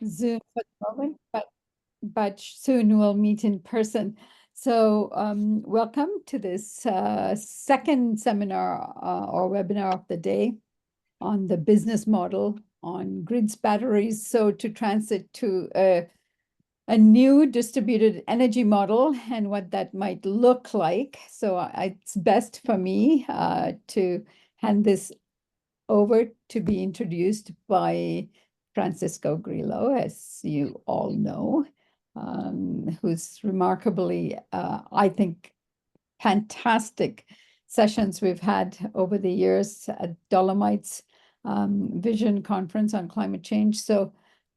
Zoom for the moment, but soon we'll meet in person. So welcome to this second seminar or webinar of the day on the business model on grids batteries. So to transit to a new distributed energy model and what that might look like. So it's best for me to hand this over to be introduced by Francisco Grillo, as you all know, who's remarkably, I think, fantastic sessions we've had over the years at Dolomites Vision Conference on Climate Change. So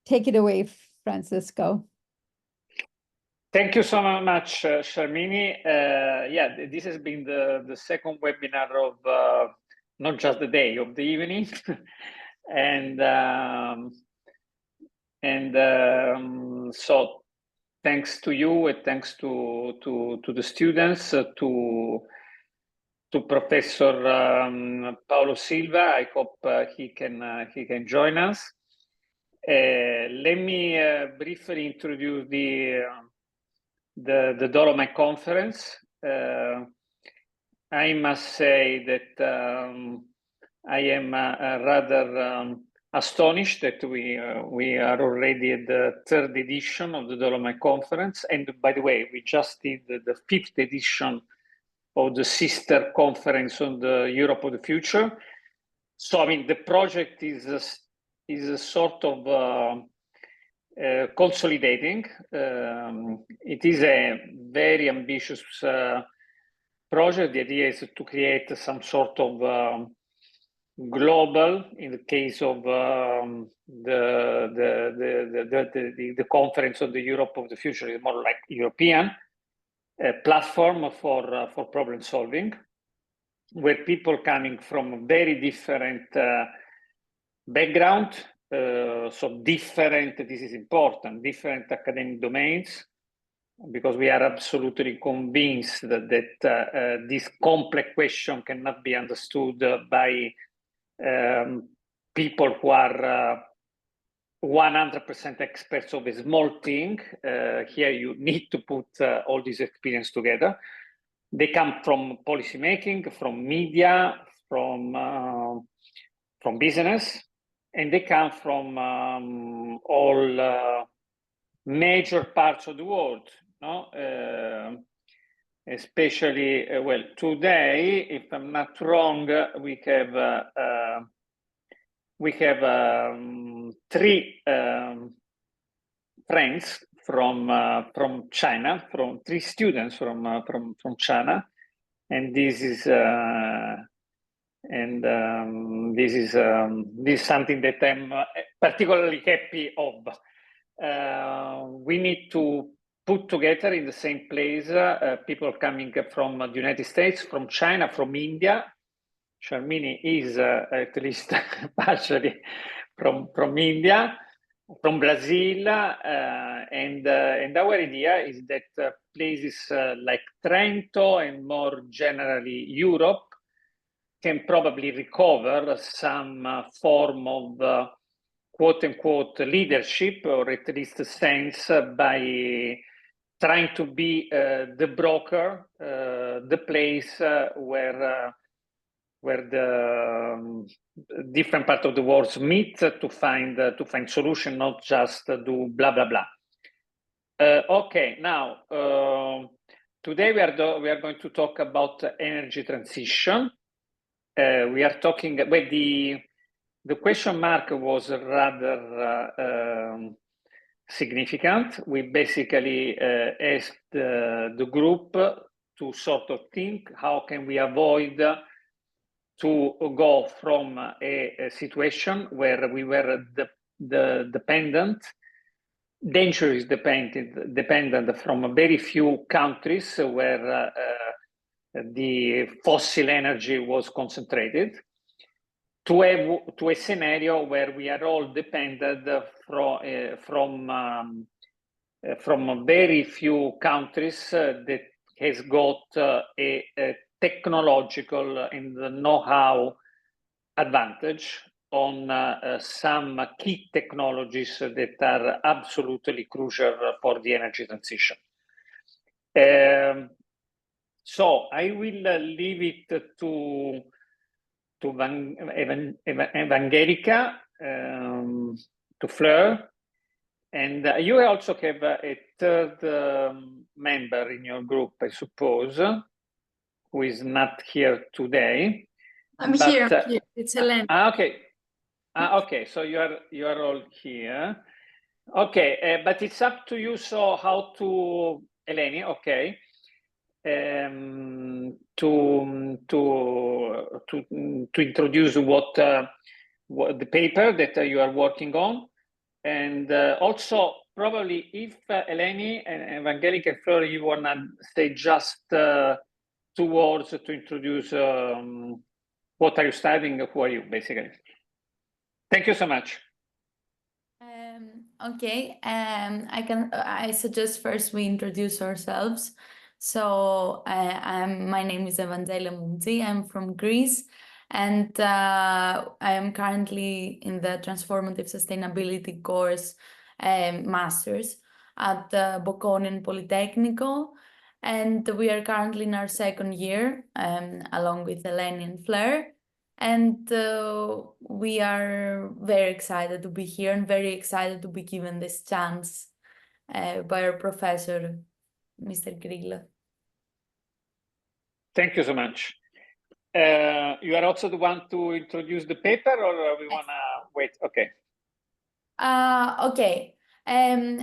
take it away, Francisco. Thank you so much, Sharmini. Yeah, this has been the second webinar of not just the day, of the evening. So thanks to you and thanks to the students, to Professor Paolo Silva. I hope he can join us. Let me briefly introduce the Dolomite Conference. I must say that I am rather astonished that we are already at the third edition of the Dolomite Conference. And by the way, we just did the fifth edition of the sister conference on the Europe of the future. So, I mean, the project is a sort of consolidating. It is a very ambitious project. The idea is to create some sort of global, in the case of the conference on the Europe of the future, is more like European platform for problem solving, where people coming from very different background, so different, this is important, different academic domains, because we are absolutely convinced that this complex question cannot be understood by people who are 100% experts of a small thing. Here you need to put all this experience together. They come from policy making, from media, from business, and they come from all major parts of the world. No? Especially, well, today, if I'm not wrong, we have three friends from China, from three students from China, and this is something that I'm particularly happy of. We need to put together in the same place people coming from the United States, from China, from India. Sharmini is at least partially from India, from Brazil, and our idea is that places like Trento and more generally Europe can probably recover some form of quote-unquote leadership, or at least sense, by trying to be the broker, the place where the different parts of the world meet to find solution, not just do blah blah blah. Okay, now today we are going to talk about energy transition. We are talking. Well, the question mark was rather significant. We basically asked the group to sort of think, how can we avoid to go from a situation where we were dangerously dependent from very few countries where the fossil energy was concentrated, to a scenario where we are all dependent from very few countries that has got a technological and know-how advantage on some key technologies that are absolutely crucial for the energy transition. So I will leave it to Evangelica, to Fleur, and you also have a third member in your group, I suppose, who is not here today. I'm here. It's Helene. Okay. Okay, so you are all here. Okay, but it's up to you. So how to, Eleni? Okay, to introduce what the paper that you are working on, and also probably if Eleni and Evangelica and Fleur, you wanna say just 2 words to introduce what are you studying, who are you, basically. Thank you so much. Okay, I suggest first we introduce ourselves. So my name is Evangelia Mounzi. I'm from Greece, and I am currently in the Transformative Sustainability course Masters at Bocconi and Politecnico. And we are currently in our 2nd year, along with Eleni and Fleur. And we are very excited to be here and very excited to be given this chance by our professor, Mr. Grillo. Thank you so much. You are also the one to introduce the paper, or we want to wait? Okay. Okay.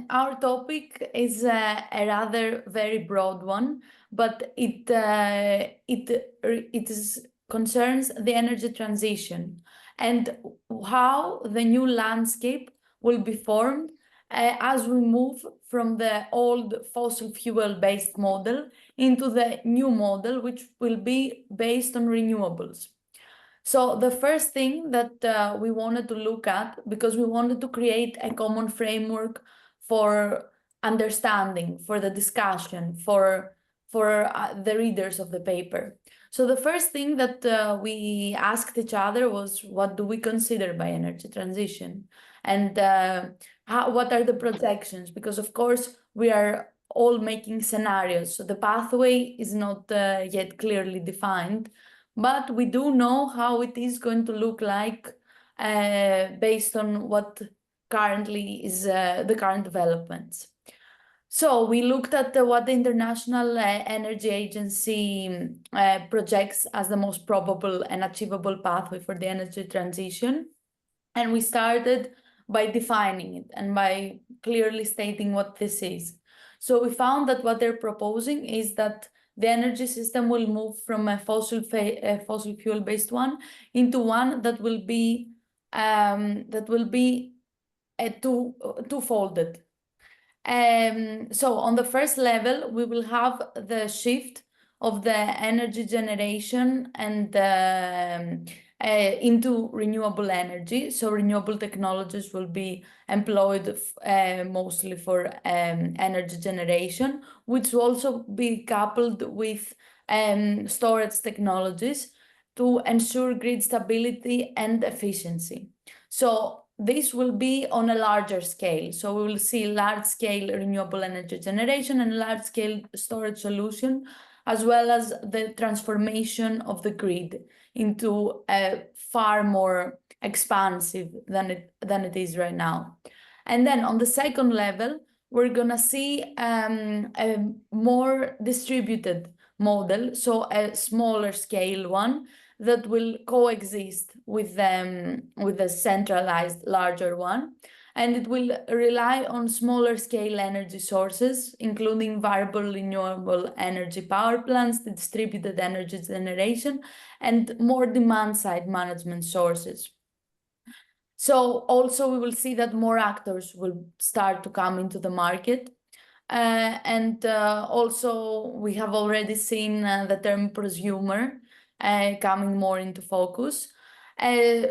Our topic is a rather very broad one, but it concerns the energy transition and how the new landscape will be formed as we move from the old fossil fuel based model into the new model, which will be based on renewables. So the first thing that we wanted to look at, because we wanted to create a common framework for understanding, for the discussion, for the readers of the paper. So the first thing that we asked each other was, what do we consider by energy transition? And what are the projections? Because of course, we are all making scenarios. So the pathway is not yet clearly defined, but we do know how it is going to look like based on what currently is the current developments. So we looked at what the International Energy Agency projects as the most probable and achievable pathway for the energy transition. And we started by defining it and by clearly stating what this is. So we found that what they're proposing is that the energy system will move from a fossil fuel based one into one that will be two-folded. So on the first level, we will have the shift of the energy generation and into renewable energy. So renewable technologies will be employed mostly for energy generation, which will also be coupled with storage technologies to ensure grid stability and efficiency. So this will be on a larger scale. So we will see large-scale renewable energy generation and large-scale storage solution, as well as the transformation of the grid into a far more expansive than it is right now. And then on the second level, we're gonna see a more distributed model, so a smaller scale one that will coexist with a centralized larger one, and it will rely on smaller scale energy sources, including variable renewable energy power plants, distributed energy generation, and more demand side management sources. So also we will see that more actors will start to come into the market. And also we have already seen the term prosumer coming more into focus.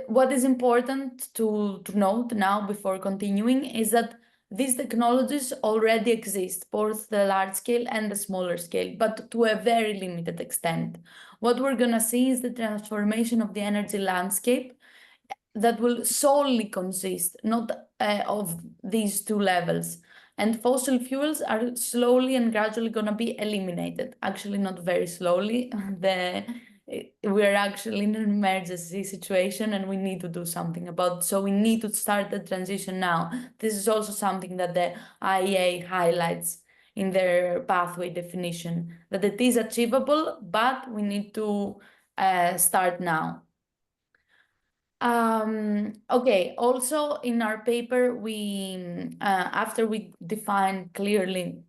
What is important to note now before continuing is that these technologies already exist, both the large scale and the smaller scale, but to a very limited extent. What we're gonna see is the transformation of the energy landscape that will solely consist not of these two levels. And fossil fuels are slowly and gradually going to be eliminated. Actually, not very slowly. We're actually in an emergency situation and we need to do something about it. So we need to start the transition now. This is also something that the IEA highlights in their pathway definition, that it is achievable, but we need to start now. Okay, also in our paper, we after we define clearly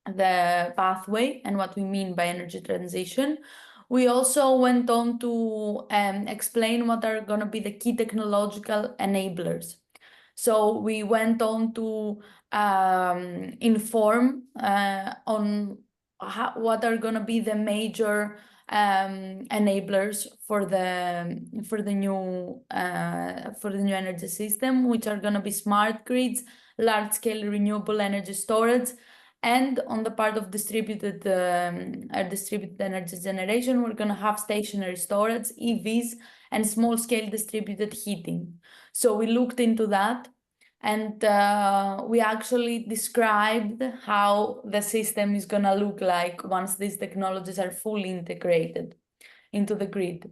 the pathway and what we mean by energy transition, we also went on to explain what are going to be the key technological enablers. So we went on to inform on what are going to be the major enablers for the new energy system, which are going to be smart grids, large-scale renewable energy storage, and on the part of distributed energy generation, we're going to have stationary storage, EVs, and small-scale distributed heating. So we looked into that, and we actually described how the system is going to look like once these technologies are fully integrated into the grid.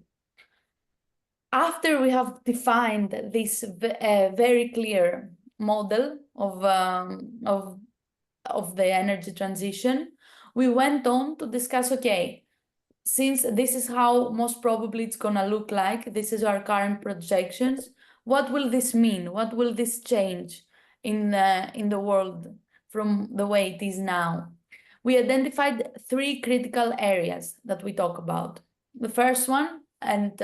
After we have defined this very clear model of the energy transition, we went on to discuss, okay, since this is how most probably it's going to look like, this is our current projections, what will this mean? What will this change in the world from the way it is now? We identified 3 critical areas that we talk about. The first one, and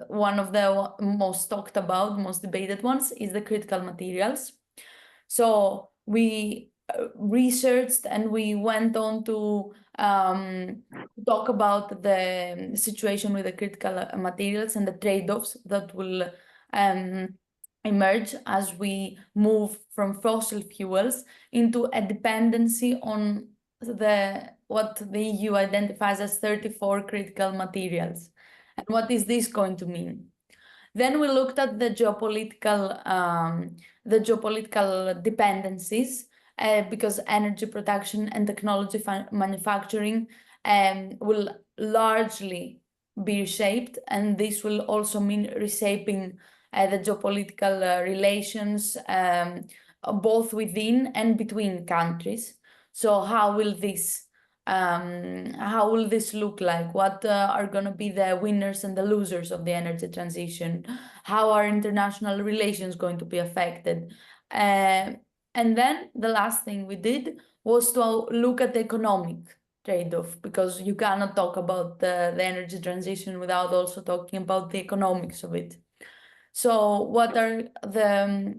one of the most talked about, most debated ones, is the critical materials. So we researched and we went on to talk about the situation with the critical materials and the trade-offs that will emerge as we move from fossil fuels into a dependency on what the EU identifies as 34 critical materials. And what is this going to mean? Then we looked at the geopolitical dependencies, because energy production and technology manufacturing will largely be reshaped, and this will also mean reshaping the geopolitical relations both within and between countries. So how will this look like? What are going to be the winners and the losers of the energy transition? How are international relations going to be affected? And then the last thing we did was to look at the economic trade-off, because you cannot talk about the energy transition without also talking about the economics of it. So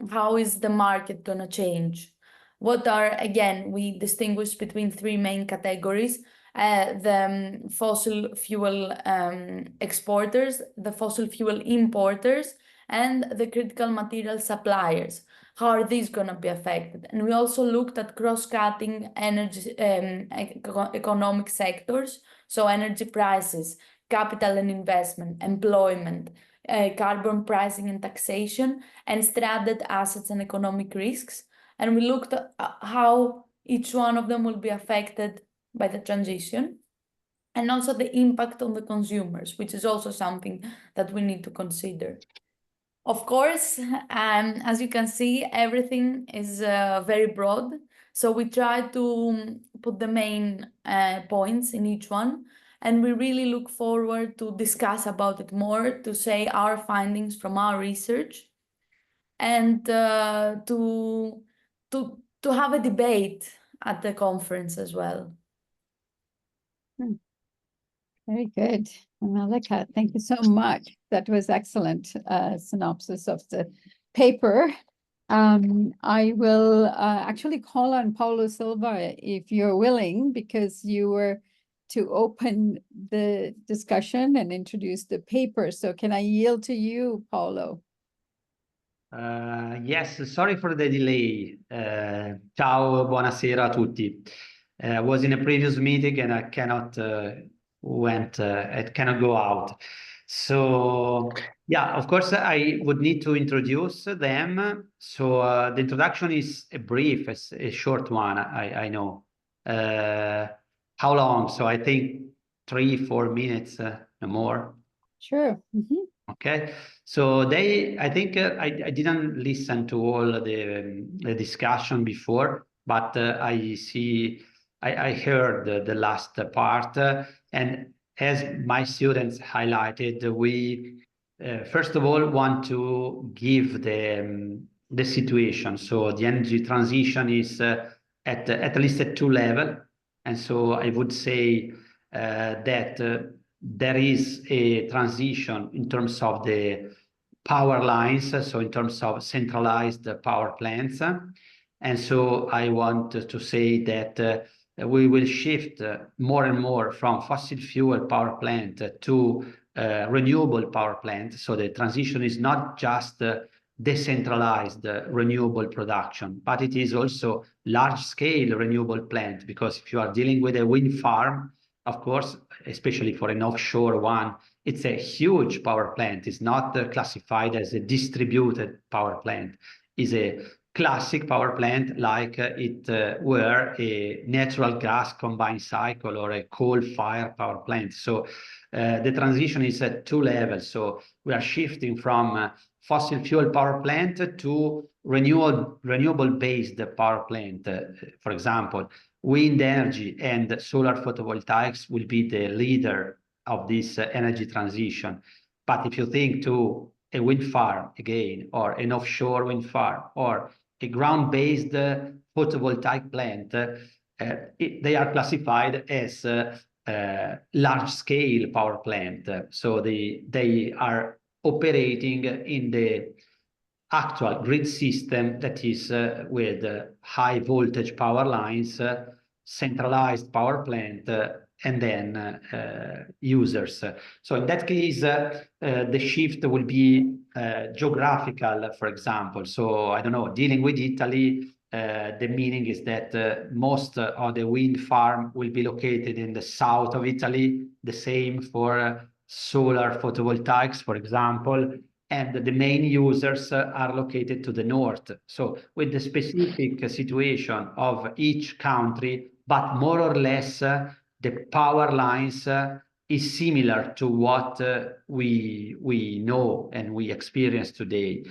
how is the market going to change? Again, we distinguish between 3 main categories: the fossil fuel exporters, the fossil fuel importers, and the critical material suppliers. How are these going to be affected? And we also looked at cross-cutting energy economic sectors, so energy prices, capital and investment, employment, carbon pricing and taxation, and stranded assets and economic risks. And we looked at how each one of them will be affected by the transition, and also the impact on the consumers, which is also something that we need to consider. Of course, as you can see, everything is very broad. So we try to put the main points in each one, and we really look forward to discuss about it more, to say our findings from our research, and to have a debate at the conference as well. Very good. Malika, thank you so much. That was excellent synopsis of the paper. I will actually call on Paulo Silva if you're willing, because you were to open the discussion and introduce the paper. So can I yield to you, Paulo? Yes, sorry for the delay. Ciao, buonasera a tutti. I was in a previous meeting and I cannot go out. So yeah, of course, I would need to introduce them. So the introduction is a brief, a short one, I know. How long? So I think 3-4 minutes, no more. Sure. Mhm. Okay, so I think I didn't listen to all the discussion before, but I heard the last part, and as my students highlighted, we first of all want to give the situation. So the energy transition is at least at 2 levels, and so I would say that there is a transition in terms of the power lines, so in terms of centralized power plants. And so I want to say that we will shift more and more from fossil fuel power plant to renewable power plant. So the transition is not just decentralized renewable production, but it is also large-scale renewable plant, because if you are dealing with a wind farm, of course, especially for an offshore one, it's a huge power plant. It's not classified as a distributed power plant. It's a classic power plant like it were a natural gas combined cycle or a coal-fired power plant. So the transition is at 2 levels. So we are shifting from fossil fuel power plant to renewable-based power plant. For example, wind energy and solar photovoltaics will be the leader of this energy transition. But if you think to a wind farm again, or an offshore wind farm, or a ground-based photovoltaic plant, they are classified as large-scale power plant. So they are operating in the actual grid system that is with high voltage power lines, centralized power plant, and then users. So in that case, the shift will be geographical, for example. So I don't know, dealing with Italy, the meaning is that most of the wind farm will be located in the south of Italy, the same for solar photovoltaics, for example, and the main users are located to the north. So with the specific situation of each country, but more or less the power lines is similar to what we know and we experience today.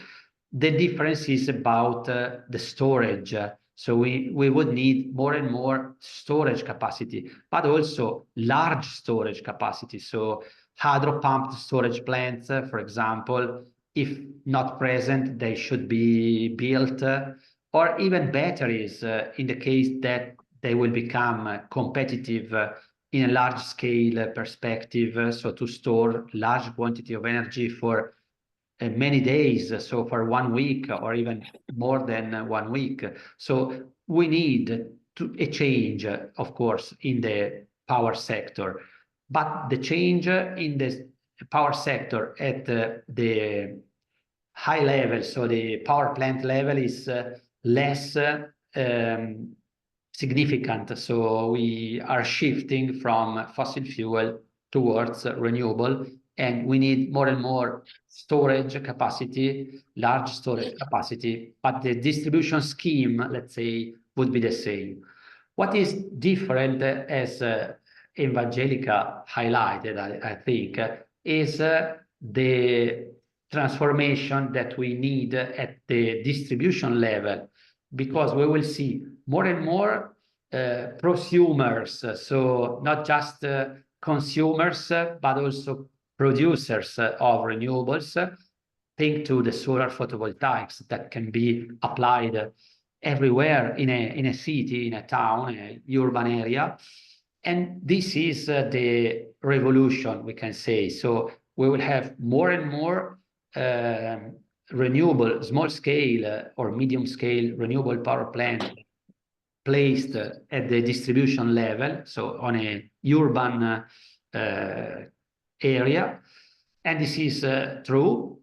The difference is about the storage. So we would need more and more storage capacity, but also large storage capacity. So hydro-pumped storage plants, for example, if not present, they should be built, or even batteries in the case that they will become competitive in a large-scale perspective, so to store large quantity of energy for many days, so for 1 week or even more than 1 week. So we need a change, of course, in the power sector, but the change in the power sector at the high level, so the power plant level, is less significant. So we are shifting from fossil fuel towards renewable, and we need more and more storage capacity, large storage capacity, but the distribution scheme, let's say, would be the same. What is different, as Evangelica highlighted, I think, is the transformation that we need at the distribution level, because we will see more and more prosumers, so not just consumers, but also producers of renewables. Think to the solar photovoltaics that can be applied everywhere in a city, in a town, in an urban area. And this is the revolution, we can say. So we will have more and more renewable, small scale or medium scale renewable power plants placed at the distribution level, so on a urban area. And this is true.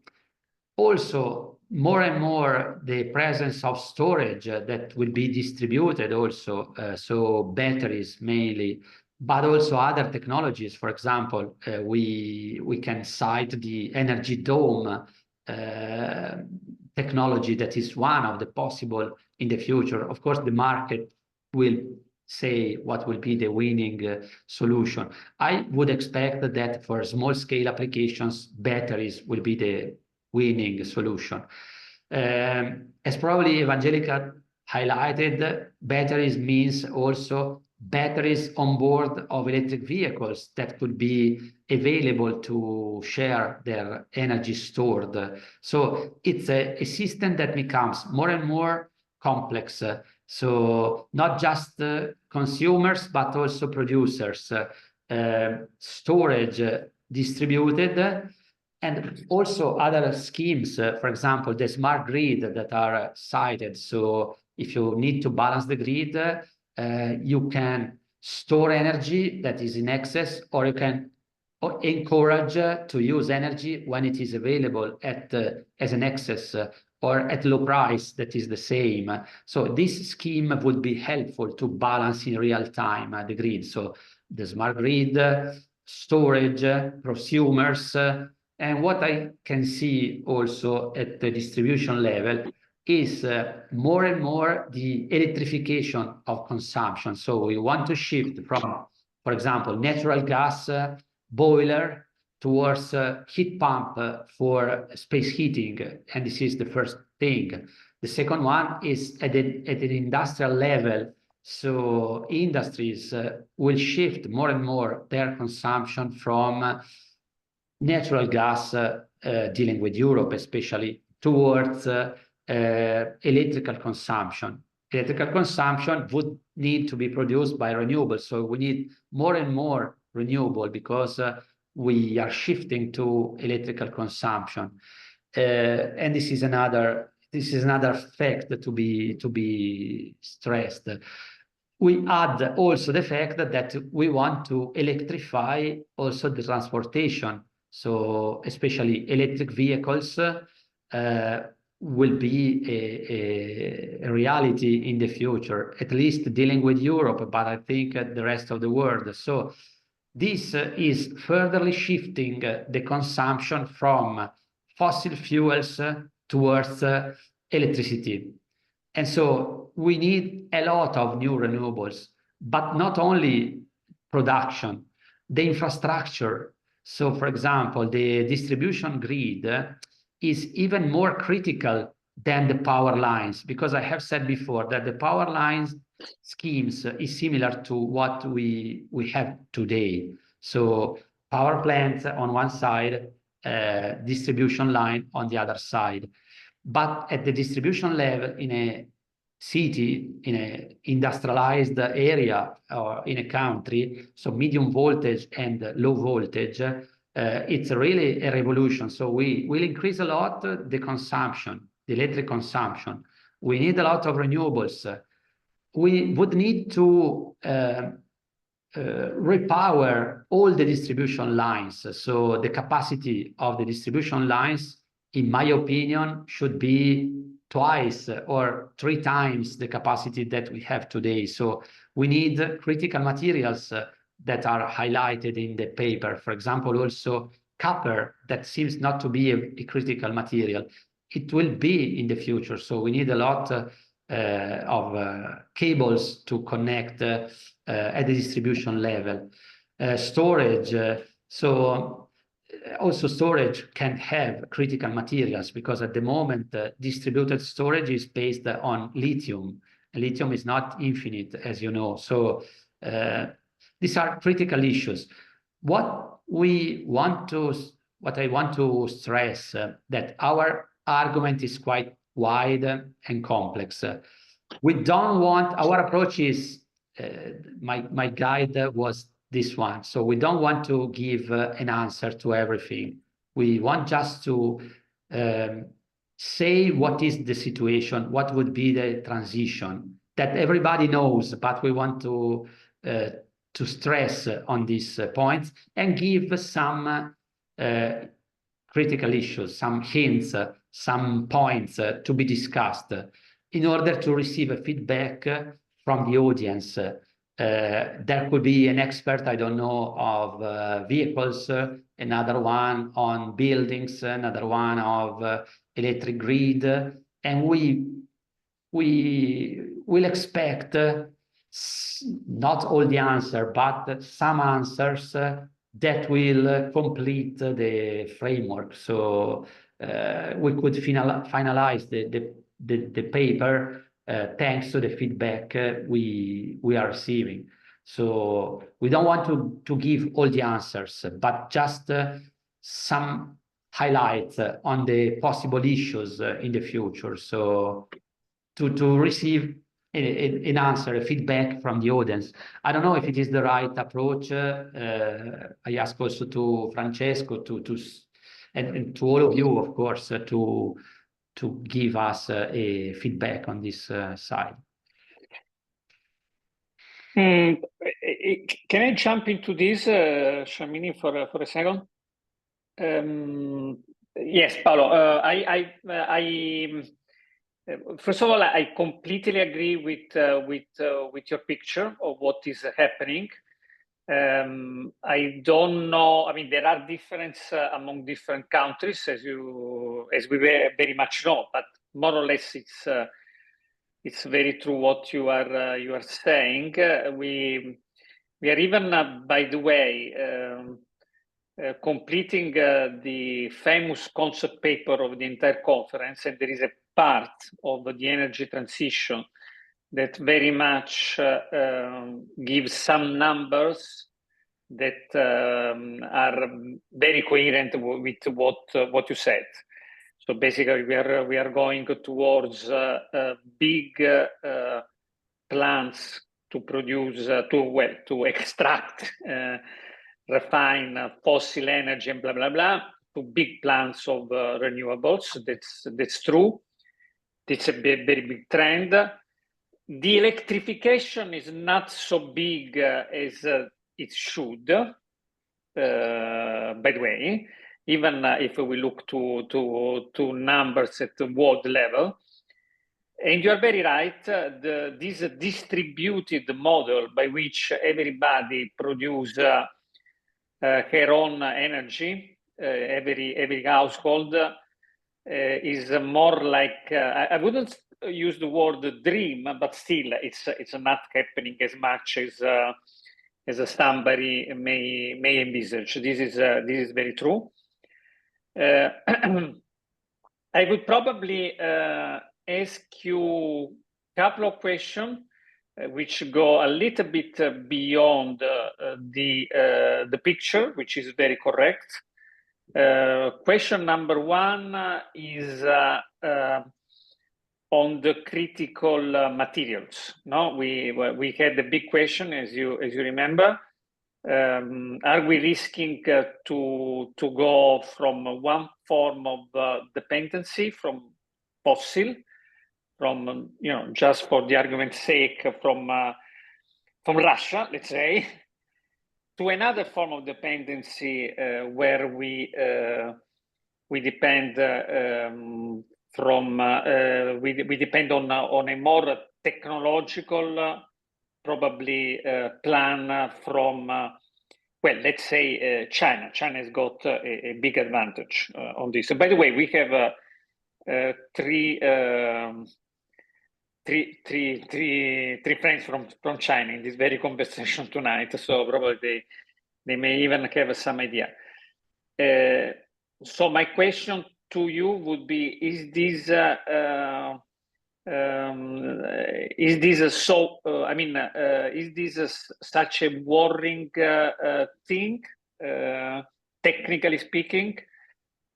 Also, more and more the presence of storage that will be distributed also, so batteries mainly, but also other technologies. For example, we can cite the energy dome technology that is one of the possible in the future. Of course, the market will say what will be the winning solution. I would expect that for small scale applications, batteries will be the winning solution. As probably Evangelica highlighted, batteries means also batteries on board of electric vehicles that could be available to share their energy stored. So it's a system that becomes more and more complex. So not just consumers, but also producers, storage distributed, and also other schemes, for example, the smart grid that are cited. So if you need to balance the grid, you can store energy that is in excess, or you can encourage to use energy when it is available at as an excess or at low price that is the same. So this scheme would be helpful to balance in real time the grid. So the smart grid, storage, prosumers, and what I can see also at the distribution level is more and more the electrification of consumption. So we want to shift from, for example, natural gas boiler towards heat pump for space heating. And this is the first thing. The second one is at an industrial level. So industries will shift more and more their consumption from natural gas, dealing with Europe especially, towards electrical consumption. Electrical consumption would need to be produced by renewables. So we need more and more renewable because we are shifting to electrical consumption. And this is another fact to be stressed. We add also the fact that we want to electrify also the transportation. So especially electric vehicles will be a reality in the future, at least dealing with Europe, but I think the rest of the world. So this is furtherly shifting the consumption from fossil fuels towards electricity. And so we need a lot of new renewables, but not only production, the infrastructure. So for example, the distribution grid is even more critical than the power lines, because I have said before that the power lines schemes is similar to what we have today. So power plants on one side, distribution line on the other side. But at the distribution level in a city, in an industrialized area, or in a country, so medium voltage and low voltage, it's really a revolution. So we will increase a lot the consumption, the electric consumption. We need a lot of renewables. We would need to repower all the distribution lines. So the capacity of the distribution lines, in my opinion, should be twice or 3 times the capacity that we have today. So we need critical materials that are highlighted in the paper. For example, also copper, that seems not to be a critical material. It will be in the future. So we need a lot of cables to connect at the distribution level. Storage, so also storage can have critical materials, because at the moment distributed storage is based on lithium. Lithium is not infinite, as you know. So these are critical issues. What I want to stress that our argument is quite wide and complex. We don't want, our approach is, my guide was this one. So we don't want to give an answer to everything. We want just to say what is the situation, what would be the transition that everybody knows, but we want to stress on these points and give some critical issues, some hints, some points to be discussed in order to receive a feedback from the audience. There could be an expert, I don't know, of vehicles, another one on buildings, another one of electric grid, and we will expect not all the answer, but some answers that will complete the framework. So we could finalize the paper thanks to the feedback we are receiving. So we don't want to give all the answers, but just some highlights on the possible issues in the future. So to receive an answer, a feedback from the audience. I don't know if it is the right approach. I ask also to Francesco and to all of you, of course, to give us a feedback on this side. Can I jump into this, Shamini, for a second? Yes, Paolo. First of all, I completely agree with your picture of what is happening. I don't know. I mean, there are differences among different countries, as we very much know. But more or less, it's very true what you are saying. We are even, by the way, completing the famous concept paper of the entire conference, and there is a part of the energy transition that very much gives some numbers that are very coherent with what you said. So basically, we are going towards big plants to produce to extract, refine fossil energy and blah blah blah, to big plants of renewables. That's true. It's a very big trend. The electrification is not so big as it should. By the way, even if we look to numbers at the world level. And you are very right, this distributed model by which everybody produces her own energy, every household, is more like, I wouldn't use the word dream, but still it's not happening as much as somebody may envisage. This is very true. I would probably ask you a couple of questions which go a little bit beyond the picture, which is very correct. Question number one is on the critical materials. No, we had the big question, as you remember. Are we risking to go from one form of dependency from fossil, from just for the argument's sake, from Russia, let's say, to another form of dependency where we depend we depend on a more technological, probably plan from well, let's say China. China has got a big advantage on this. So, by the way, we have three friends from China in this very conversation tonight. So probably they may even have some idea. So my question to you would be: is this so? I mean, is this such a worrying thing, technically speaking?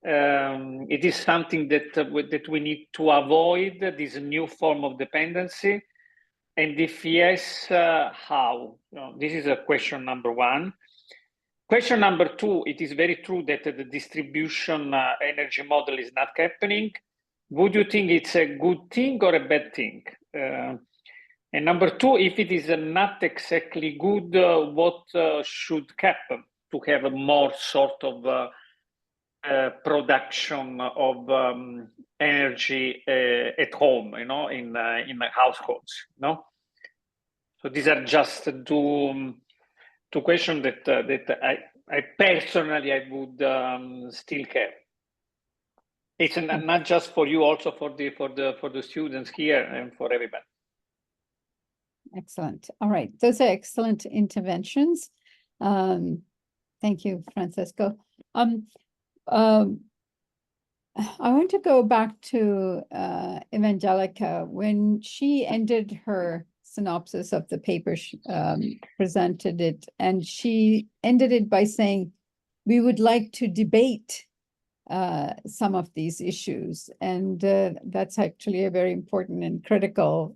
It is something that we need to avoid, this new form of dependency, and if yes, how? This is a question number one. Question number two: it is very true that the distribution energy model is not happening. Would you think it's a good thing or a bad thing? And number two, if it is not exactly good, what should happen to have a more sort of production of energy at home, in households, So these are just two questions that I personally I would still have. It's not just for you, also for the students here and for everybody. Excellent. All right, those are excellent interventions. Thank you, Francesco. I want to go back to Evangelica. When she ended her synopsis of the paper, she presented it, and she ended it by saying, we would like to debate some of these issues. And that's actually a very important and critical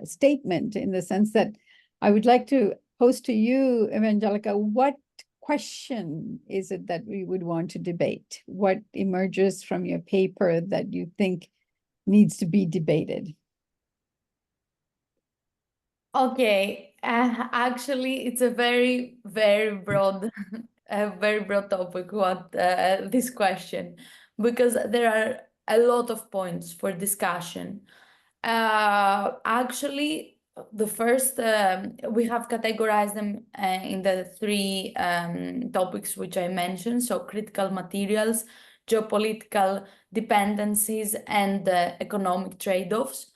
statement, in the sense that I would like to pose to you, Evangelica, what question is it that we would want to debate? What emerges from your paper that you think needs to be debated? Okay, actually, it's a very, very broad, a very broad topic. What this question, because there are a lot of points for discussion. Actually, the first we have categorized them in the three topics which I mentioned. So critical materials, geopolitical dependencies, and economic trade-offs.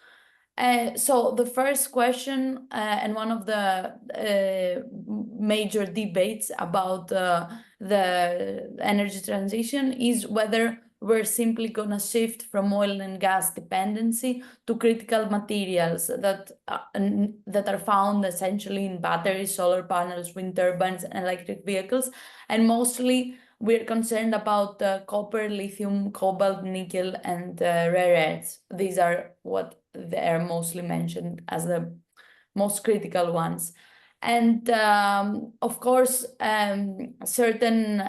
So the first question and one of the major debates about the energy transition is whether we're simply going to shift from oil and gas dependency to critical materials that are found essentially in batteries, solar panels, wind turbines, and electric vehicles. And mostly we're concerned about copper, lithium, cobalt, nickel, and rare earths. These are what they are mostly mentioned as the most critical ones. And of course, certain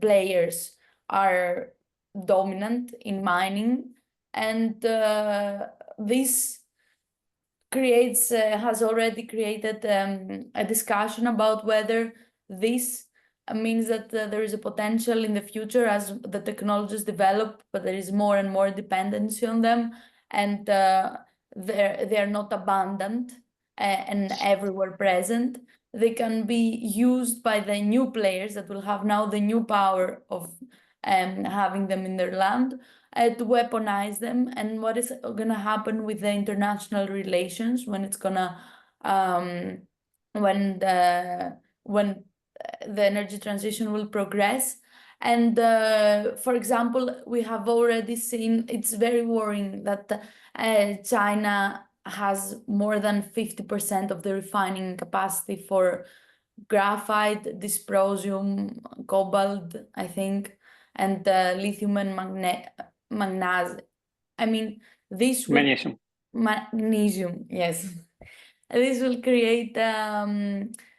players are dominant in mining, and this creates has already created a discussion about whether this means that there is a potential in the future, as the technologies develop, but there is more and more dependency on them, and they're not abundant and everywhere present. They can be used by the new players that will have now the new power of having them in their land to weaponize them. And what is going to happen with the international relations when it's gonna when the energy transition will progress. And for example, we have already seen, it's very worrying that China has more than 50% of the refining capacity for graphite, dysprosium, cobalt, I think, and lithium and magnesium. I mean, this will magnesium, yes. This will create.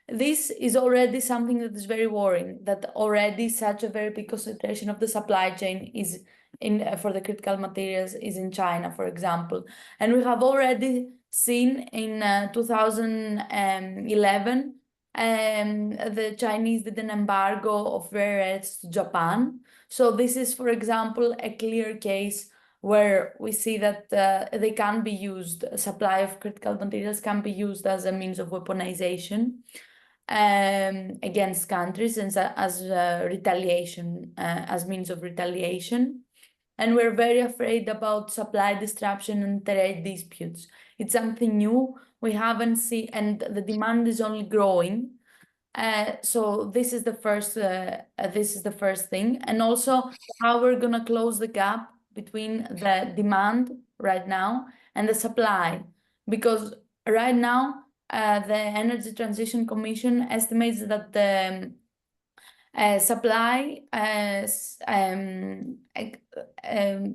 This is already something that is very worrying. That already such a very big concentration of the supply chain is in for the critical materials is in China, for example, and we have already seen in 2011. The Chinese did an embargo of rare earths to Japan. So this is, for example, a clear case where we see that they can be used, supply of critical materials can be used as a means of weaponization against countries and as retaliation, as means of retaliation. And we're very afraid about supply disruption and trade disputes. It's something new we haven't seen, and the demand is only growing. So this is the first thing, and also how we're gonna close the gap between the demand right now and the supply, because right now the Energy Transition Commission estimates that the supply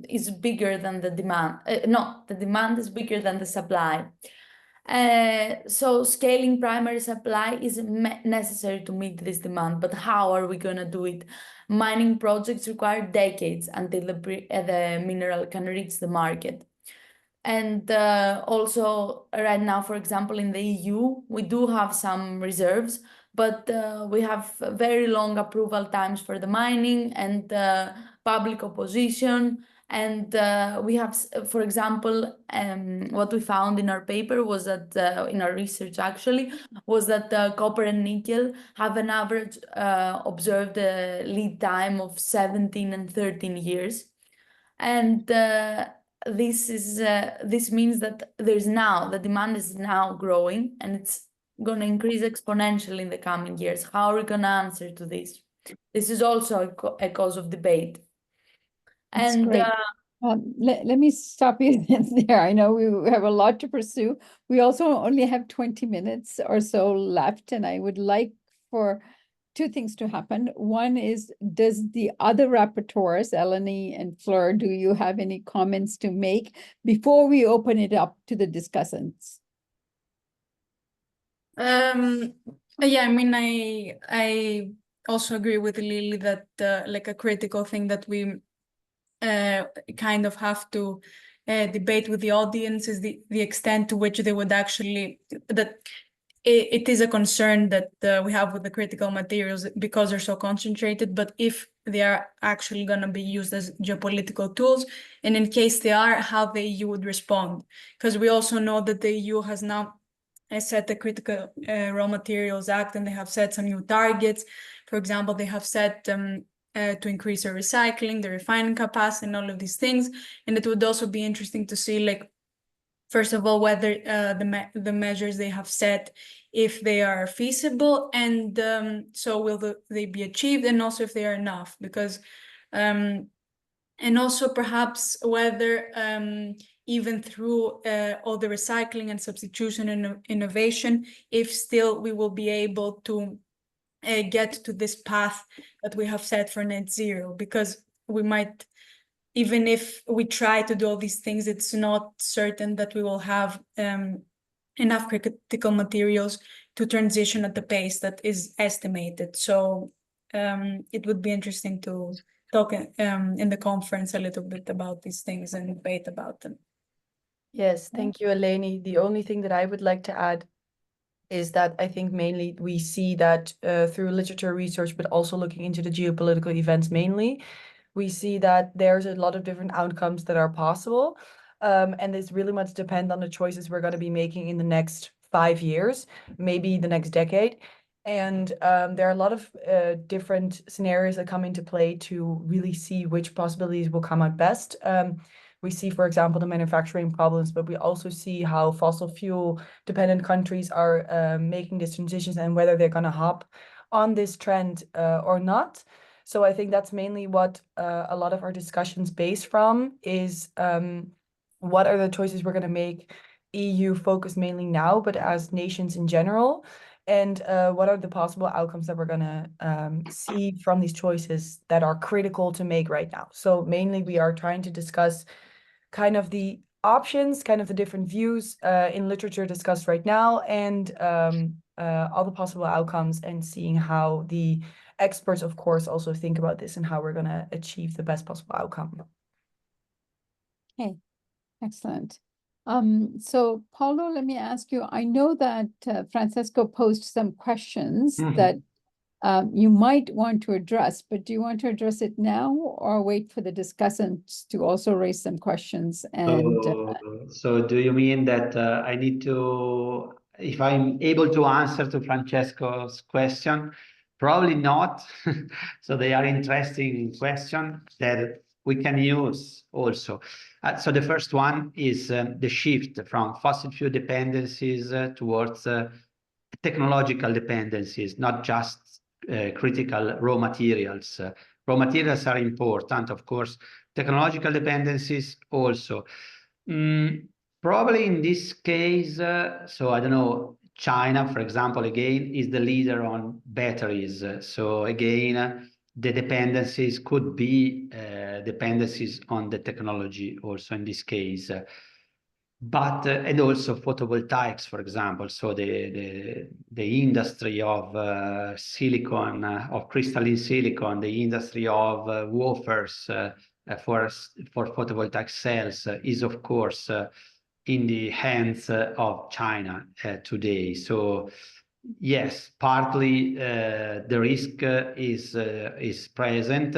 is bigger than the demand. No, the demand is bigger than the supply. So scaling primary supply is necessary to meet this demand, but how are we going to do it? Mining projects require decades until the mineral can reach the market. And also right now, for example, in the EU, we do have some reserves, but we have very long approval times for the mining and public opposition And we have, for example, what we found in our paper was that, in our research actually, was that copper and nickel have an average observed lead time of 17 and 13 years. And this means that the demand is now growing, and it's going to increase exponentially in the coming years. How are we going to answer to this? This is also a cause of debate. That's And great. Let me stop you there. I know we have a lot to pursue. We also only have 20 minutes or so left, and I would like for two things to happen. One is, does the other rapporteurs, Eleni and Fleur, do you have any comments to make before we open it up to the discussants? Yeah, I mean, I also agree with Lily that like a critical thing that we kind of have to debate with the audience is the extent to which they would actually, that it is a concern that we have with the critical materials because they're so concentrated, but if they are actually going to be used as geopolitical tools, and in case they are, how the EU would respond. Because we also know that the EU has now set the Critical Raw Materials Act, and they have set some new targets. For example, they have set to increase their recycling, the refining capacity, and all of these things. And it would also be interesting to see, like, first of all, whether the measures they have set, if they are feasible, and so will they be achieved, and also if they are enough, because and also perhaps whether even through all the recycling and substitution and innovation, if still we will be able to get to this path that we have set for net zero, because we might, even if we try to do all these things, it's not certain that we will have enough critical materials to transition at the pace that is estimated. So it would be interesting to talk in the conference a little bit about these things and debate about them. Yes, thank you, Eleni. The only thing that I would like to add is that I think mainly we see that through literature research, but also looking into the geopolitical events mainly, we see that there's a lot of different outcomes that are possible. And this really much depends on the choices we're going to be making in the next 5 years, maybe the next decade. And there are a lot of different scenarios that come into play to really see which possibilities will come out best. We see, for example, the manufacturing problems, but we also see how fossil fuel dependent countries are making these transitions and whether they're going to hop on this trend or not. So I think that's mainly what a lot of our discussions base from is what are the choices we're going to make EU focus mainly now, but as nations in general, and what are the possible outcomes that we're going to see from these choices that are critical to make right now. So mainly we are trying to discuss kind of the options, kind of the different views in literature discussed right now, and all the possible outcomes, and seeing how the experts, of course, also think about this and how we're going to achieve the best possible outcome. Okay, excellent. So Paulo, let me ask you, I know that Francesco posed some questions that you might want to address, but do you want to address it now or wait for the discussants to also raise some questions? And so do you mean that I need to, if I'm able to answer to Francesco's question? Probably not. So they are interesting questions that we can use also. So the first one is the shift from fossil fuel dependencies towards technological dependencies, not just critical raw materials. Raw materials are important, of course. Technological dependencies also. Probably in this case, so I don't know, China, for example, again, is the leader on batteries. So again, the dependencies could be dependencies on the technology also in this case. But and also photovoltaics, for example. So the industry of silicon, of crystalline silicon, the industry of wafers for photovoltaic cells is, of course, in the hands of China today. So yes, partly the risk is present.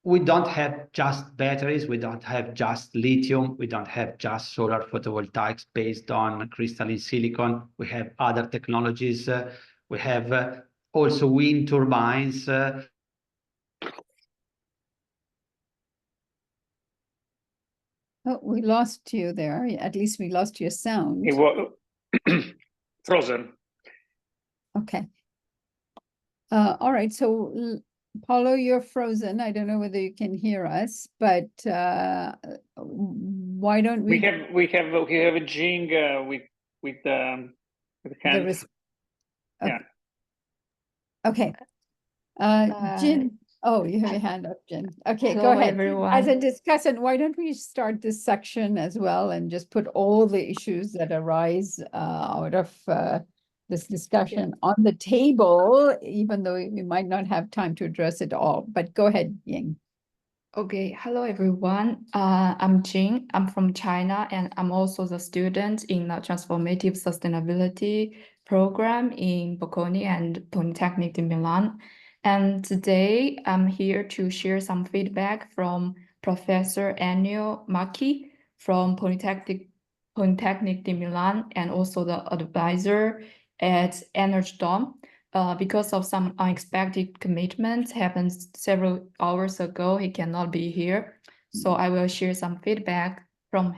we don't have just batteries, we don't have just lithium, we don't have just solar photovoltaics based on crystalline silicon. We have other technologies. We have also wind turbines. Oh, we lost you there. At least we lost your sound. It was frozen. Okay. All right. So, Paulo, you're frozen. I don't know whether you can hear us, but why don't We we have a Jing with the hand. okay. Yeah. Okay. Jin. Oh, you have your hand up, Jen. Okay, go Hello, ahead. everyone. As a discussant, why don't we start this section as well and just put all the issues that arise out of this discussion on the table, even though we might not have time to address it all. But go ahead, Ying. Okay, hello everyone. I'm Jing. I'm from China, and I'm also the student in the Transformative Sustainability program in Bocconi and Politecnico in Milan. And today I'm here to share some feedback from Professor Ennio Macchi from Politecnico di Milan, and also the advisor at Energy Dome. Because of some unexpected commitments happened several hours ago, he cannot be here. So I will share some feedback from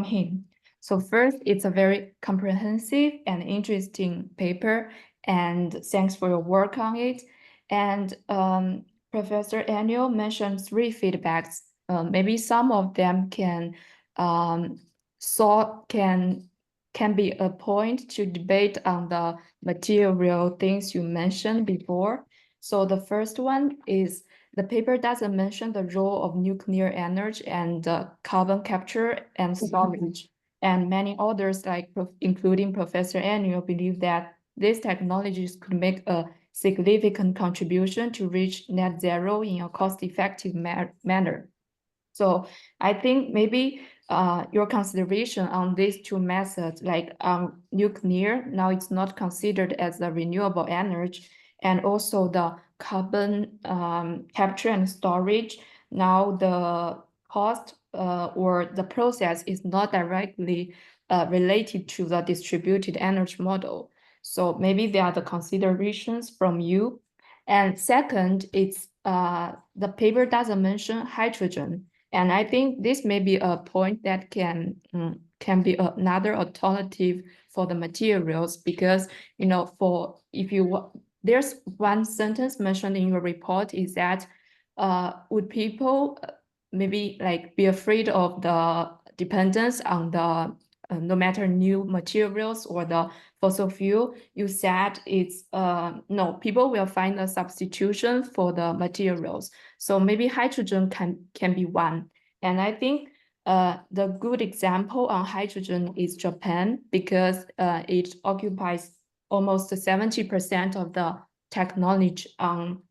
him. So first, it's a very comprehensive and interesting paper, and thanks for your work on it. And Professor Ennio mentioned 3 feedbacks. Maybe some of them can be a point to debate on the material things you mentioned before. So the first one is the paper doesn't mention the role of nuclear energy and carbon capture and storage. And many others, including Professor Ennio, believe that these technologies could make a significant contribution to reach net zero in a cost-effective manner. So I think maybe your consideration on these 2 methods, like nuclear, now it's not considered as a renewable energy, and also the carbon capture and storage, now the cost or the process is not directly related to the distributed energy model. So maybe they are the considerations from you. And second, it's the paper doesn't mention hydrogen. And I think this may be a point that can be another alternative for the materials, because there's one sentence mentioned in your report is that would people maybe be afraid of the dependence on the no matter new materials or the fossil fuel? You said it's no, people will find a substitution for the materials. So maybe hydrogen can be one. And I think the good example on hydrogen is Japan, because it occupies almost 70% of the technology on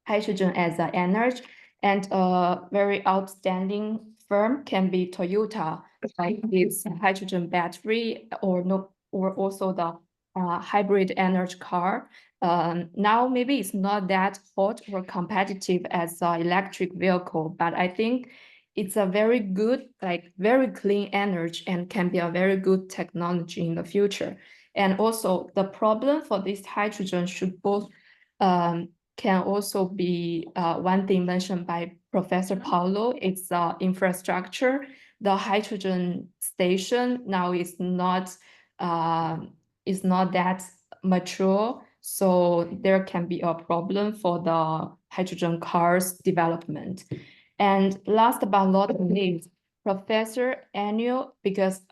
hydrogen as an energy. And a very outstanding firm can be Toyota, like its hydrogen battery, or also the hybrid energy car. Now maybe it's not that hot or competitive as the electric vehicle, but I think it's a very good, very clean energy, and can be a very good technology in the future. And also the problem for this hydrogen should both can also be one thing mentioned by Professor Paulo. It's infrastructure. The hydrogen station now is not that mature, so there can be a problem for the hydrogen cars development. And last but not least, Professor Ennio, because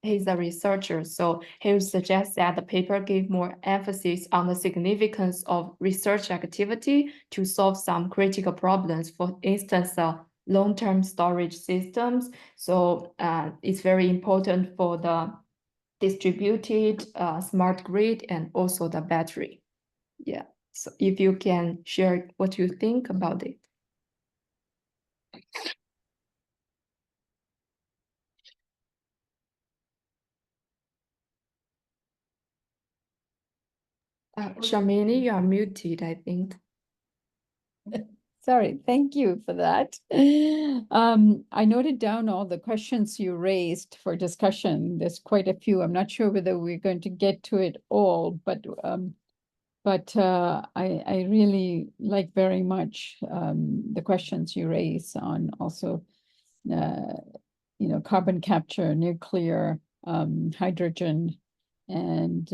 he's a researcher, so he would suggest that the paper give more emphasis on the significance of research activity to solve some critical problems, for instance, long-term storage systems. So it's very important for the distributed smart grid and also the battery. Yeah, so if you can share what you think about it. Shamini, you are muted, I think. Sorry, thank you for that. I noted down all the questions you raised for discussion. There's quite a few. I'm not sure whether we're going to get to it all, but I really like very much the questions you raise on also carbon capture, nuclear, hydrogen, and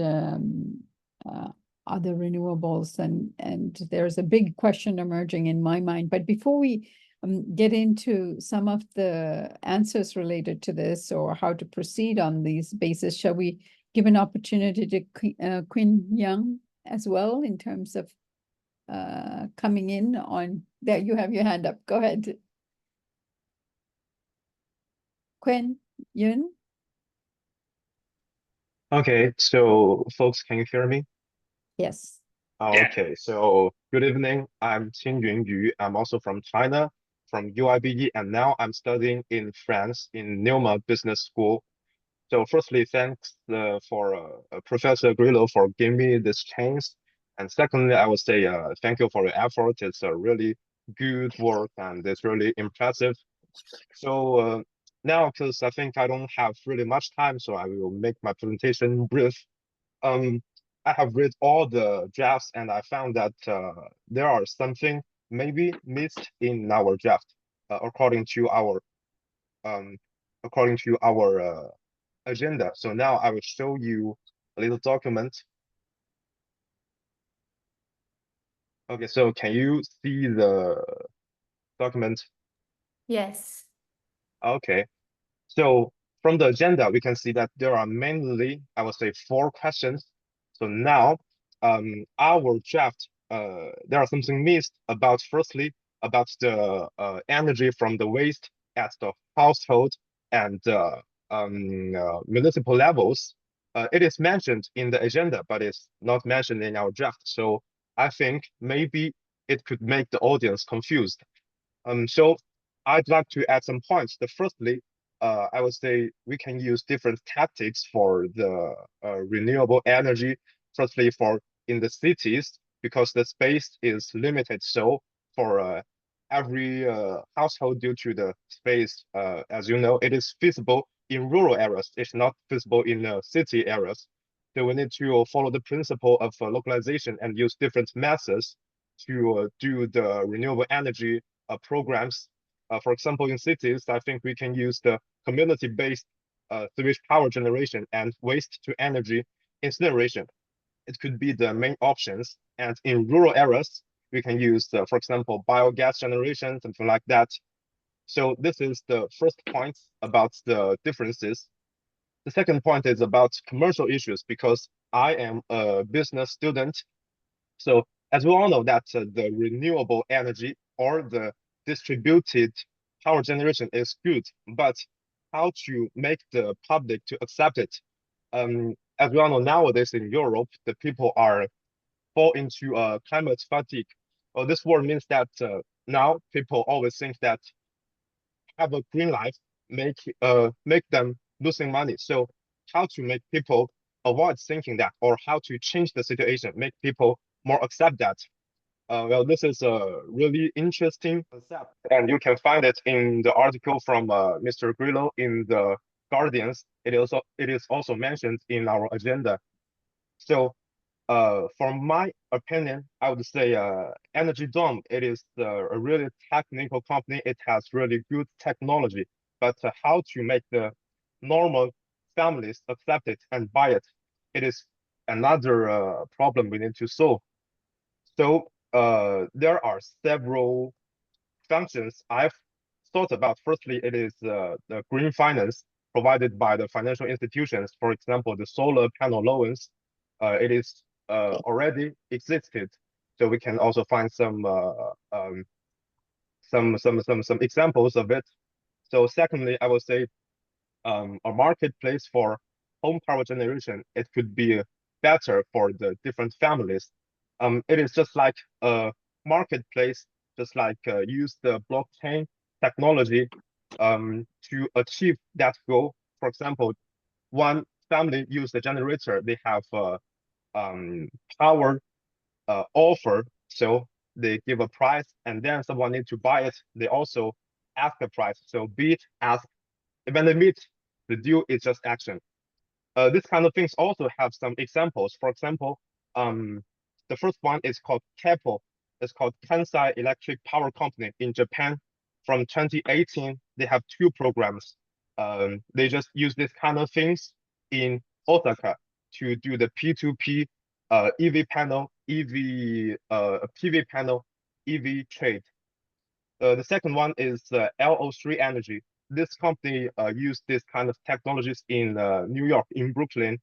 other renewables, and there's a big question emerging in my mind. But before we get into some of the answers related to this or how to proceed on these bases, shall we give an opportunity to Quinn Young as well in terms of coming in on there? You have your hand up. Go ahead. Quinn Yun? Okay, so folks, can you hear me? Yes. Yeah. Okay, so good evening. I'm Qin Yunyu. I'm also from China, from UIBE, and now I'm studying in France in Neoma Business School. So firstly, thanks for Professor Grillo for giving me this chance. And secondly, I would say thank you for your effort. It's a really good work and it's really impressive. So now, because I think I don't have really much time, so I will make my presentation brief. I have read all the drafts and I found that there are something maybe missed in our draft according to our agenda. So now I will show you a little document. Okay, so can you see the document? Yes. Okay. So from the agenda, we can see that there are mainly, I would say, 4 questions. So now, our draft, there are something missed about, firstly, about the energy from the waste at the household and municipal levels. It is mentioned in the agenda, but it's not mentioned in our draft. So I think maybe it could make the audience confused. So I'd like to add some points. Firstly, I would say we can use different tactics for the renewable energy. Firstly, for in the cities, because the space is limited. So for every household, due to the space, as you know, it is feasible in rural areas. It's not feasible in city areas. So we need to follow the principle of localization and use different methods to do the renewable energy programs. For example, in cities, I think we can use the community-based sewage power generation and waste-to-energy incineration. It could be the main options. And in rural areas, we can use, for example, biogas generation, something like that. So this is the first point about the differences. The second point is about commercial issues, because I am a business student. So as we all know that the renewable energy or the distributed power generation is good, but how to make the public to accept it? As we all know, nowadays in Europe, the people are fall into climate fatigue. This word means that now people always think that have a green life make them losing money. So how to make people avoid thinking that, or how to change the situation, make people more accept that? Well, this is a really interesting concept, and you can find it in the article from Mr. Grillo in the Guardians. It is also mentioned in our agenda. So from my opinion, I would say Energy Dome, it is a really technical company. It has really good technology, but how to make the normal families accept it and buy it, it is another problem we need to solve. So there are several functions I've thought about. Firstly, it is the green finance provided by the financial institutions. For example, the solar panel loans, it is already existed. So we can also find some examples of it. So secondly, I would say a marketplace for home power generation, it could be better for the different families. It is just like a marketplace, just like use the blockchain technology to achieve that goal. For example, one family use the generator, they have power offer. So they give a price, and then someone needs to buy it, they also ask the price. So bid, ask, when they meet, the deal is just action. This kind of things also have some examples. For example, the first one is called Keppel. It's called Kansai Electric Power Company in Japan. From 2018, they have 2 programs. They just use this kind of things in Osaka to do the P2P EV panel, PV panel, EV trade. The second one is LO3 Energy. This company used this kind of technologies in New York, in Brooklyn.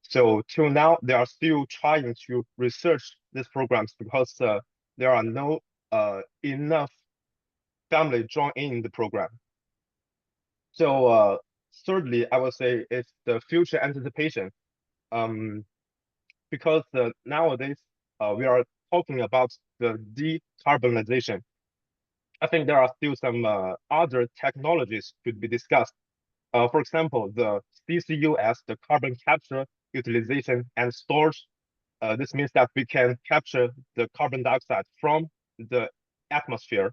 So till now, they are still trying to research these programs because there are no enough family join in the program. So thirdly, I would say it's the future anticipation. Because nowadays we are talking about the decarbonization. I think there are still some other technologies could be discussed. For example, the CCUS, the carbon capture, utilization, and storage. This means that we can capture the carbon dioxide from the atmosphere.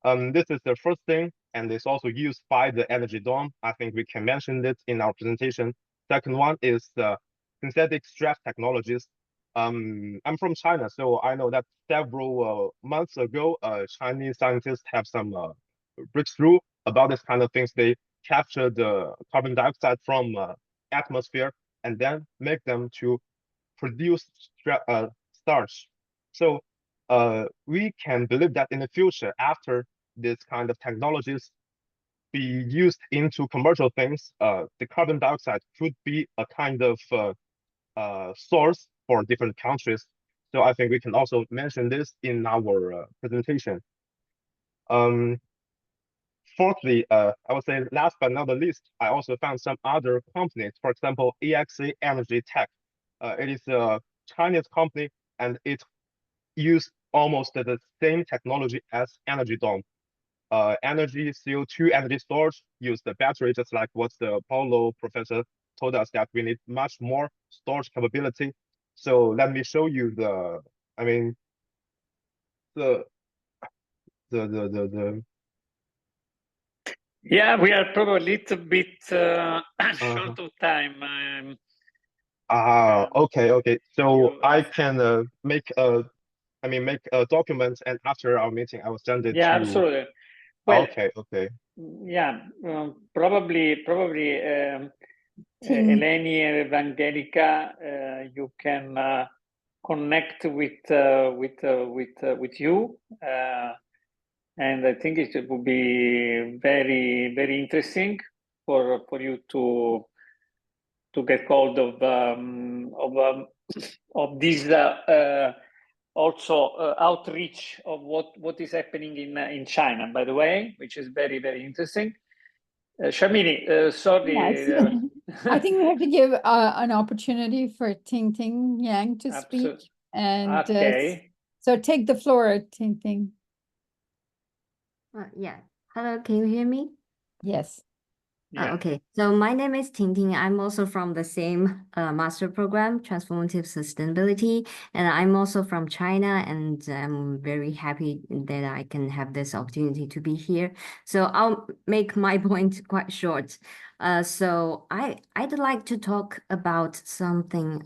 This is the first thing, and it's also used by the Energy Dome. I think we can mention it in our presentation. Second one is the synthetic stress technologies. I'm from China, so I know that several months ago, Chinese scientists have some breakthrough about this kind of things. They capture the carbon dioxide from atmosphere and then make them to produce starch. So we can believe that in the future, after this kind of technologies be used into commercial things, the carbon dioxide could be a kind of source for different countries. So I think we can also mention this in our presentation. Fourthly, I would say last but not the least, I also found some other companies. For example, EXA Energy Tech. It is a Chinese company, and it used almost the same technology as Energy Dome. Energy, CO2 energy storage, use the battery, just like what the Paulo professor told us, that we need much more storage capability. So let me show you the, I mean, Yeah, we are probably a little bit short of time. Okay. So I can make documents, and after our meeting, I will send it yeah, to. absolutely. Well, okay. Yeah, probably Eleni and Evangelica, you can connect with you, and I think it would be very, very interesting for you to get hold of this also outreach of what is happening in China, by the way, which is very, very interesting. Shamini, sorry. Yes. I think we have to give an opportunity for Ting Yang to speak. And okay. So take the floor, Ting. Yeah. Hello, can you hear me? Yes. Yeah. Okay, so my name is Ting. I'm also from the same master program, Transformative Sustainability, and I'm also from China, and I'm very happy that I can have this opportunity to be here. So I'll make my point quite short. So I'd like to talk about something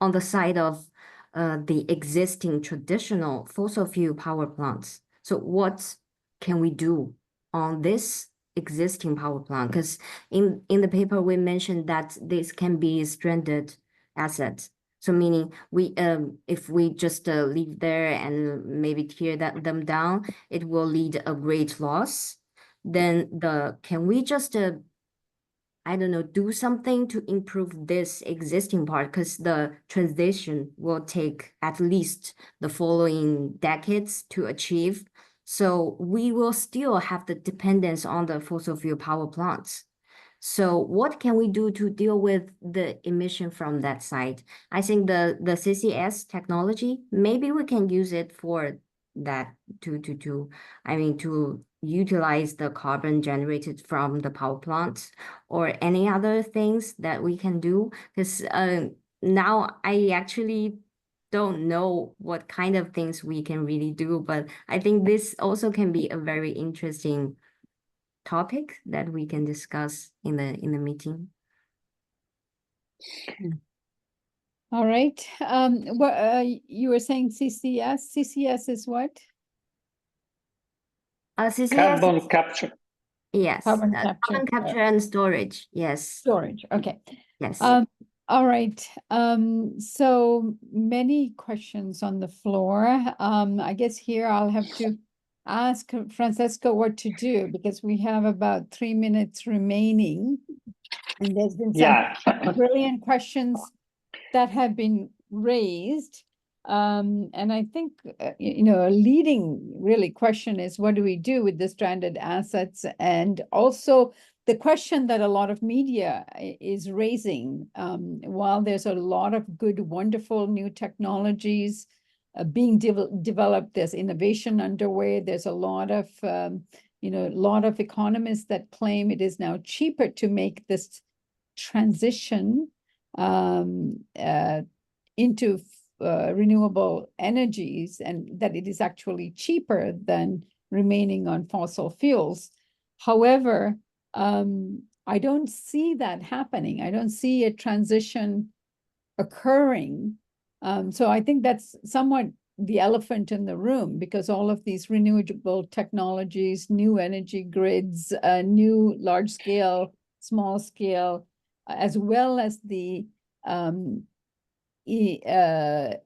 on the side of the existing traditional fossil fuel power plants. So what can we do on this existing power plant? Because in the paper we mentioned that this can be stranded assets. So meaning we if we just leave there and maybe tear them down, it will lead a great loss. Then can we just I don't know, do something to improve this existing part, because the transition will take at least the following decades to achieve. So we will still have the dependence on the fossil fuel power plants. So what can we do to deal with the emission from that side? I think the CCS technology, maybe we can use it for that to utilize the carbon generated from the power plants, or any other things that we can do. Because now I actually don't know what kind of things we can really do. But I think this also can be a very interesting topic that we can discuss in the meeting. All right. You were saying CCS. CCS is what? CCS, Carbon capture. yes. Carbon capture. Carbon capture and storage. Yes. Storage. Okay. Yes. All right. So many questions on the floor. I guess here I'll have to ask Francesco what to do, because we have about 3 minutes remaining. And there's been some brilliant questions that have been raised. And I think, a leading really question is, what do we do with the stranded assets? And also the question that a lot of media is raising, while there's a lot of good, wonderful new technologies being developed, there's innovation underway. There's a lot of, lot of economists that claim it is now cheaper to make this transition into renewable energies, and that it is actually cheaper than remaining on fossil fuels. However, I don't see that happening. I don't see a transition occurring. So I think that's somewhat the elephant in the room, because all of these renewable technologies, new energy grids, new large scale, small scale, as well as the the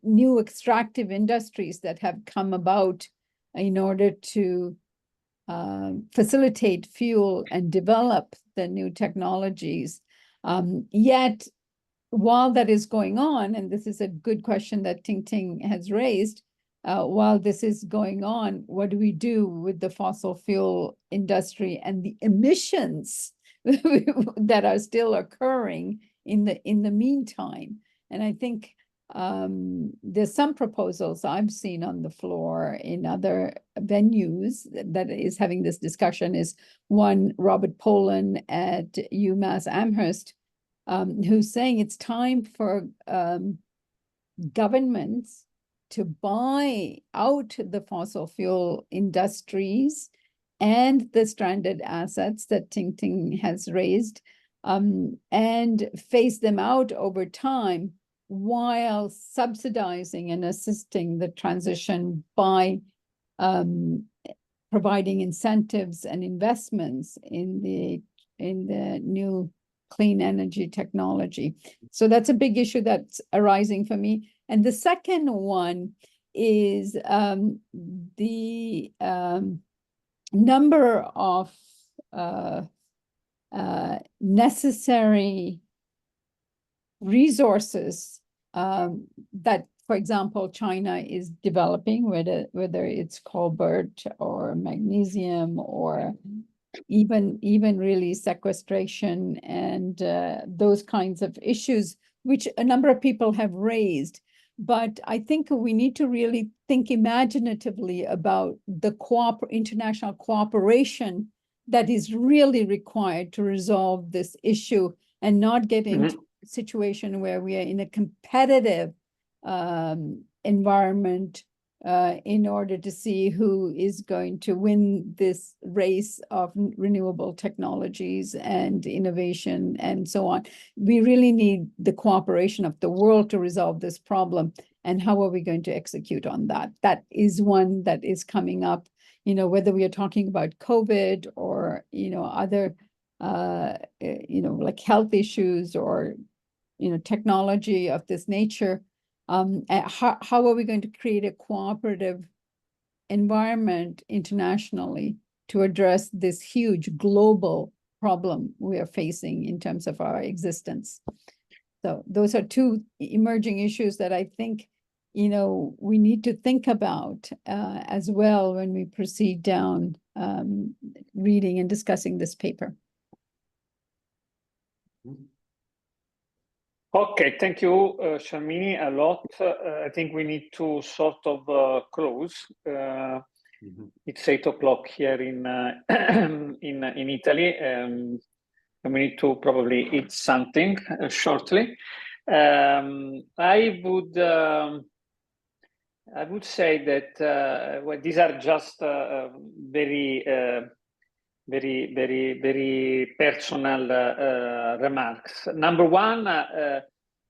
new extractive industries that have come about in order to facilitate fuel and develop the new technologies. Yet, while that is going on, and this is a good question that Ting Ting has raised, while this is going on, what do we do with the fossil fuel industry and the emissions that are still occurring in the meantime? And I think there's some proposals I've seen on the floor in other venues that is having this discussion. Is one, Robert Poland at UMass Amherst, who's saying it's time for governments to buy out the fossil fuel industries and the stranded assets that Ting Ting has raised, and phase them out over time, while subsidizing and assisting the transition by providing incentives and investments in the new clean energy technology. So that's a big issue that's arising for me. And the second one is the number of necessary resources that, for example, China is developing, whether it's cobalt or magnesium, or even really sequestration and those kinds of issues, which a number of people have raised. But I think we need to really think imaginatively about the international cooperation that is really required to resolve this issue, and not get into a situation where we are in a competitive environment in order to see who is going to win this race of renewable technologies and innovation and so on. We really need the cooperation of the world to resolve this problem. And how are we going to execute on that? That is one that is coming up, whether we are talking about COVID or, other, like health issues or, technology of this nature. How are we going to create a cooperative environment internationally to address this huge global problem we are facing in terms of our existence? So those are two emerging issues that I think, we need to think about as well when we proceed down reading and discussing this paper. Okay, thank you, Shamini, a lot. I think we need to sort of close. It's 8 o'clock here in Italy, and we need to probably eat something shortly. I would say that well, these are just very personal remarks. Number one,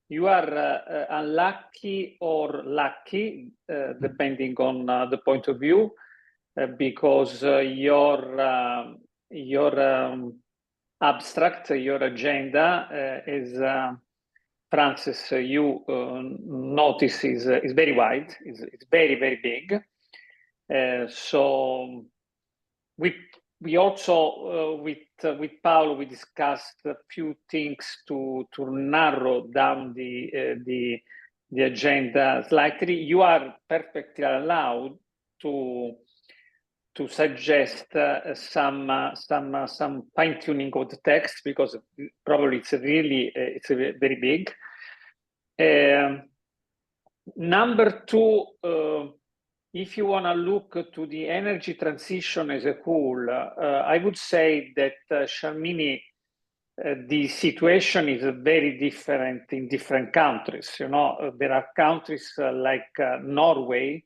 you are unlucky or lucky, depending on the point of view, because your abstract, your agenda is, Francis, you notice is very wide, it's very, very big. So we also with Paolo we discussed a few things to narrow down the agenda slightly. You are perfectly allowed to suggest some fine tuning of the text, because probably it's very big. Number two, if you want to look to the energy transition as a whole, I would say that Shamini, the situation is very different in different countries. You know, there are countries like Norway,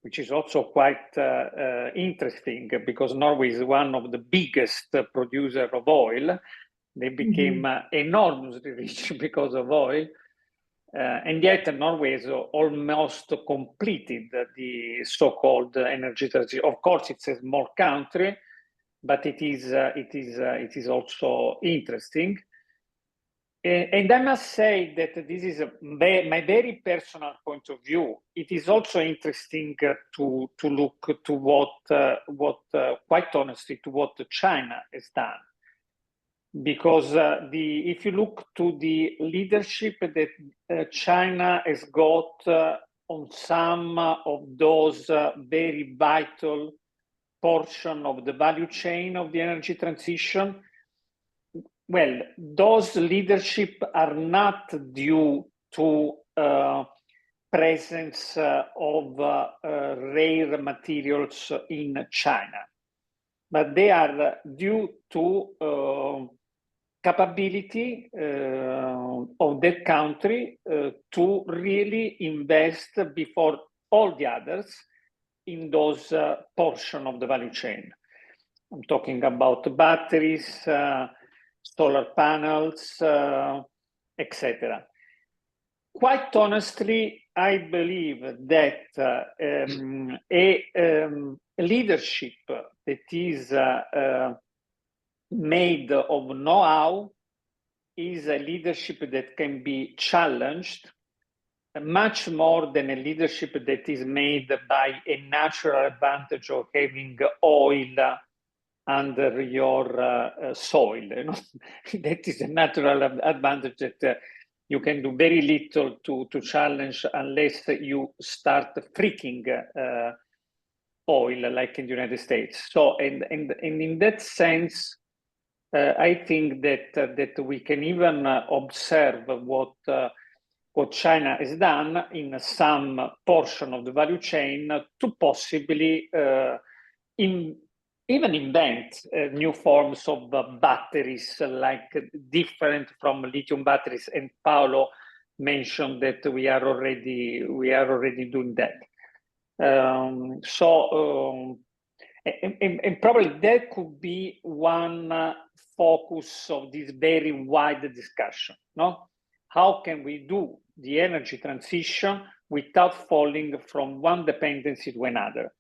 which is also quite interesting, because Norway is one of the biggest producer of oil. They became enormously rich because of oil. And yet Norway has almost completed the so-called energy transition. Of course, it's a small country, but it is also interesting. And I must say that this is my very personal point of view. It is also interesting to look to what quite honestly, to what China has done. Because if you look to the leadership that China has got on some of those very vital portion of the value chain of the energy transition, well, those leadership are not due to presence of rare materials in China, but they are due to capability of that country to really invest before all the others in those portion of the value chain. I'm talking about batteries, solar panels, etc. Quite honestly, I believe that a leadership that is made of know-how is a leadership that can be challenged much more than a leadership that is made by a natural advantage of having oil under your soil. You know? That is a natural advantage that you can do very little to challenge unless you start freaking oil, like in the United States. So, and in that sense, I think that we can even observe what China has done in some portion of the value chain to possibly even invent new forms of batteries, like different from lithium batteries. And Paolo mentioned that we are already doing that. And probably that could be one focus of this very wide discussion, no? How can we do the energy transition without falling from one dependency to another?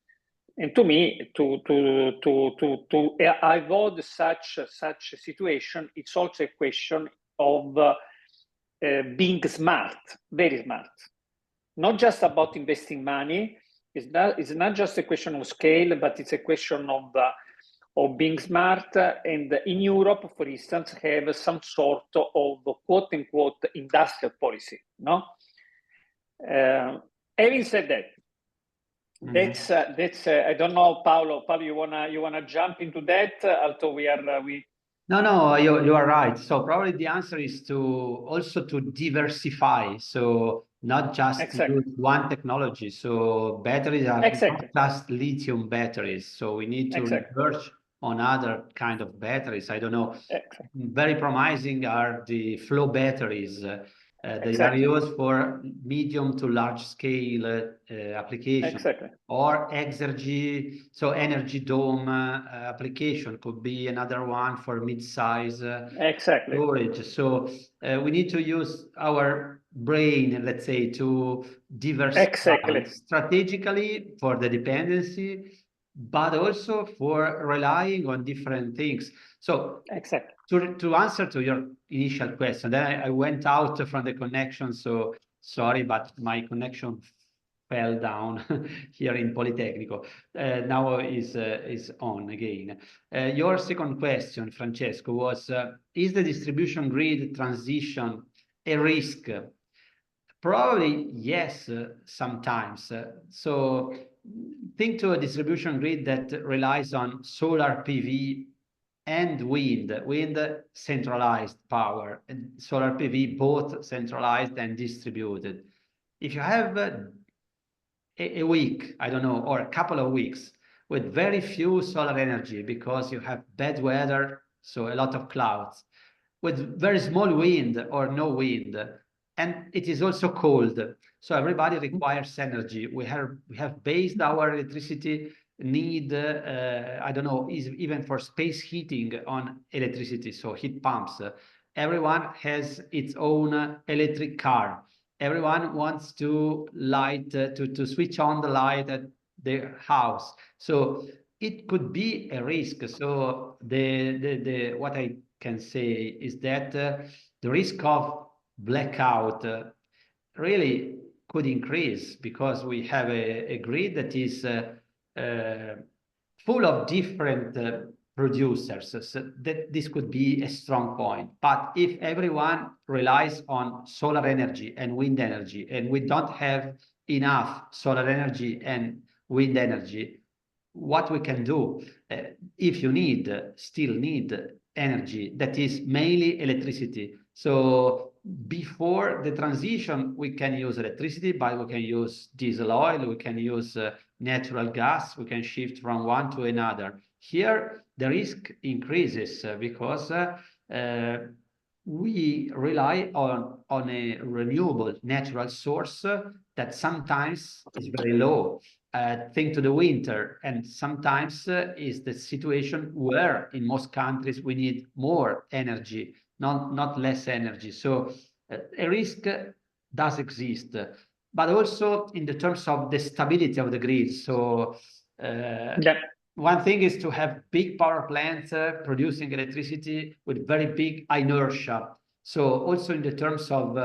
And to me, to avoid such a situation, it's also a question of being smart, very smart. Not just about investing money. It's not just a question of scale, but it's a question of being smart. And in Europe, for instance, have some sort of quote-unquote industrial policy, no? Having said that, that's I don't know, Paolo, you wanna jump into that? Although we No, you are right. So probably the answer is also to diversify. So not just use one technology. So batteries are not just lithium batteries. So we need to research on other kind of batteries. I don't know. Very promising are the flow batteries. They are used for medium to large scale application. Exactly. Or exergy, so energy dome application could be another one for mid-size Exactly. storage. So we need to use our brain, let's say, to diversify Exactly. strategically for the dependency, but also for relying on different things. So Exactly. to answer to your initial question, then I went out from the connection, so sorry, but my connection fell down here in Politecnico. Now is on again. Your second question, Francesco, was, is the distribution grid transition a risk? Probably yes, sometimes. So think to a distribution grid that relies on solar PV and wind centralized power, and solar PV both centralized and distributed. If you have a week, I don't know, or a couple of weeks with very few solar energy because you have bad weather, so a lot of clouds, with very small wind or no wind, and it is also cold, so everybody requires energy. We have based our electricity need, I don't know, even for space heating on electricity, so heat pumps. Everyone has its own electric car. Everyone wants to light, to switch on the light at their house. So it could be a risk. So the what I can say is that the risk of blackout really could increase because we have a grid that is full of different producers. So that this could be a strong point. But if everyone relies on solar energy and wind energy, and we don't have enough solar energy and wind energy, what we can do, if you still need energy, that is mainly electricity. So before the transition, we can use electricity, but we can use diesel oil, we can use natural gas, we can shift from one to another. Here, the risk increases because we rely on a renewable natural source that sometimes is very low. Think to the winter, and sometimes is the situation where in most countries we need more energy, not less energy. So a risk does exist, but also in the terms of the stability of the grid. So one thing is to have big power plants producing electricity with very big inertia. So also in the terms of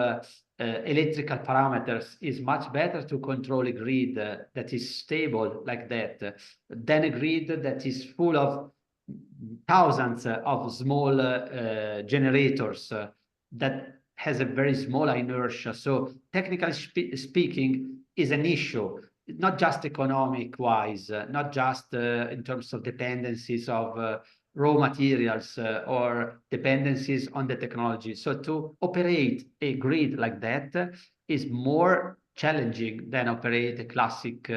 electrical parameters, is much better to control a grid that is stable like that than a grid that is full of thousands of small generators that has a very small inertia. So technically speaking, is an issue, not just economic wise, not just in terms of dependencies of raw materials or dependencies on the technology. So to operate a grid like that is more challenging than operate a classic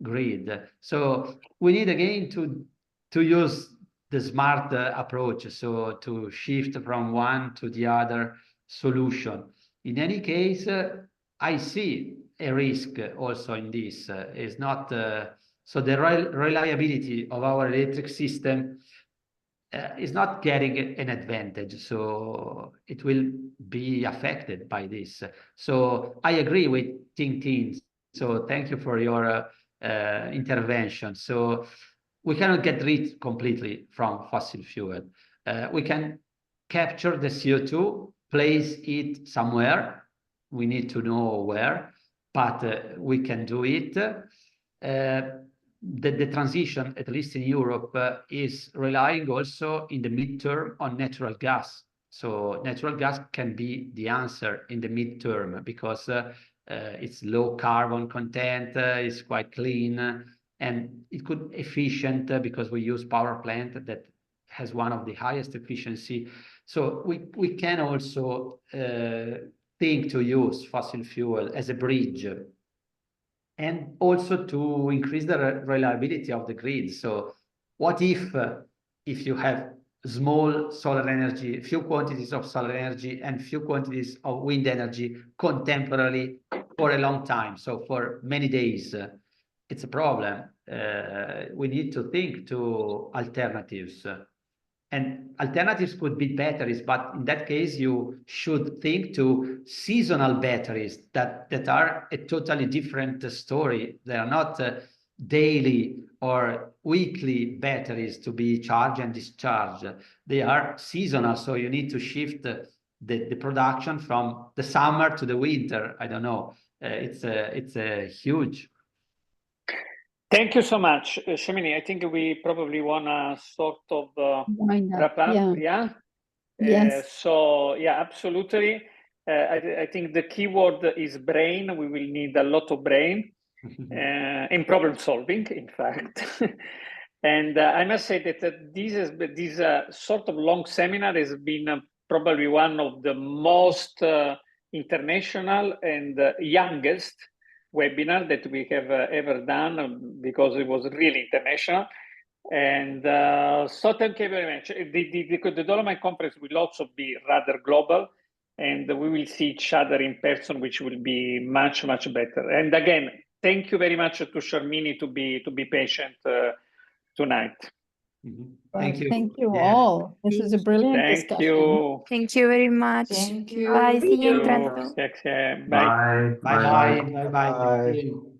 grid. So we need again to use the smart approach, so to shift from one to the other solution. In any case, I see a risk also in this. Is not so the reliability of our electric system is not getting an advantage, so it will be affected by this. So I agree with Tintin. So thank you for your intervention. So we cannot get rid completely from fossil fuel. We can capture the CO2, place it somewhere. We need to know where, but we can do it. The transition, at least in Europe, is relying also in the midterm on natural gas. So natural gas can be the answer in the midterm because it's low carbon content, it's quite clean, and it could efficient because we use power plant that has one of the highest efficiency. So we can also think to use fossil fuel as a bridge, and also to increase the reliability of the grid. So what if you have small solar energy, few quantities of solar energy and few quantities of wind energy contemporarily for a long time. So for many days, it's a problem. We need to think to alternatives. And alternatives could be batteries, but in that case, you should think to seasonal batteries that are a totally different story. They are not daily or weekly batteries to be charged and discharged. They are seasonal, so you need to shift the production from the summer to the winter. I don't know. It's a huge. Thank you so much, Shemini. I think we probably want to sort of Wind up, wrap up. yeah. Yeah. Yes. So yeah, absolutely. I think the key word is brain. We will need a lot of brain in problem solving, in fact. And I must say that this sort of long seminar has been probably one of the most international and youngest webinar that we have ever done, because it was really international. And so thank you very much. The Dolomite Conference will also be rather global, and we will see each other in person, which will be much, much better. And again, thank you very much to Sharmini to be patient tonight. Thank you. Thank you Yeah. all. This is a brilliant Thank discussion. you. Thank you very much. Thank you. Bye. See you in Thank you. Trento. Bye. Bye bye. Bye bye. Bye. See you.